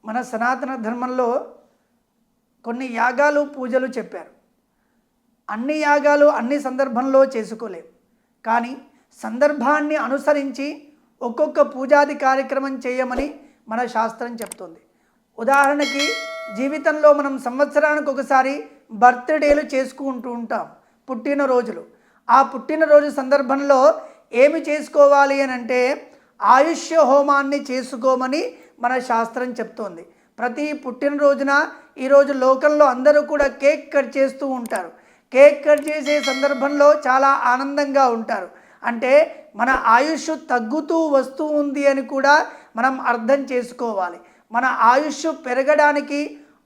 మన సనాతన ధర్మంలో కొన్ని యాగాలు పూజలు చెప్పారు. అన్ని యాగాలు అన్ని సందర్భంలో చేసుకోలేము, కానీ సందర్భాన్ని అనుసరించి ఒక్కొక్క పూజాది కార్యక్రమం చేయమని మన శాస్త్రం చెప్తుంది. ఉదాహరణకి జీవితంలో మనం సంవత్సరానికి ఒకసారి బర్త్డేలు చేసుకుంటూ ఉంటాం, పుట్టినరోజులు. ఆ పుట్టినరోజు సందర్భంలో ఏమి చేసుకోవాలి అని అంటే ఆయుష్య హోమాన్ని చేసుకోమని మన శాస్త్రం చెప్తోంది. ప్రతి పుట్టినరోజున ఈరోజు లోకంలో అందరూ కూడా కేక్ కట్ చేస్తూ ఉంటారు. కేక్ కట్ చేసే సందర్భంలో చాలా ఆనందంగా ఉంటారు. అంటే మన ఆయుష్ తగ్గుతూ వస్తూ ఉంది అని కూడా మనం అర్థం చేసుకోవాలి. మన ఆయుష్ పెరగడానికి,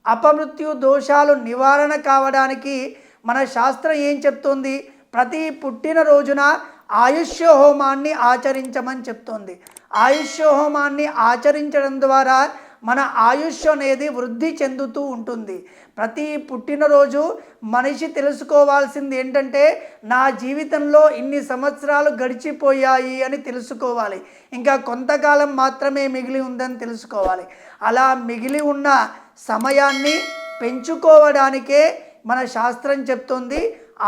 అపమృత్యు దోషాలు నివారణ కావడానికి మన శాస్త్రం ఏం చెప్తోంది? ప్రతి పుట్టినరోజున ఆయుష్య హోమాన్ని ఆచరించమని చెప్తోంది. ఆయుష్య హోమాన్ని ఆచరించడం ద్వారా మన ఆయుష్ అనేది వృద్ధి చెందుతూ ఉంటుంది. ప్రతి పుట్టినరోజు మనిషి తెలుసుకోవాల్సింది ఏంటంటే నా జీవితంలో ఇన్ని సంవత్సరాలు గడిచిపోయాయి అని తెలుసుకోవాలి. ఇంకా కొంతకాలం మాత్రమే మిగిలి ఉందని తెలుసుకోవాలి. అలా మిగిలి ఉన్న సమయాన్ని పెంచుకోవడానికే మన శాస్త్రం చెప్తోంది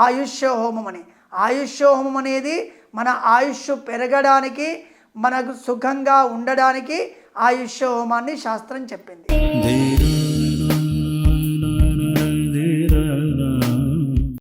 ఆయుష్య హోమం అని. ఆయుష్య హోమం అనేది మన ఆయుష్ పెరగడానికి, మనకు సుఖంగా ఉండడానికి ఆయుష్య హోమాన్ని శాస్త్రం చెప్పింది.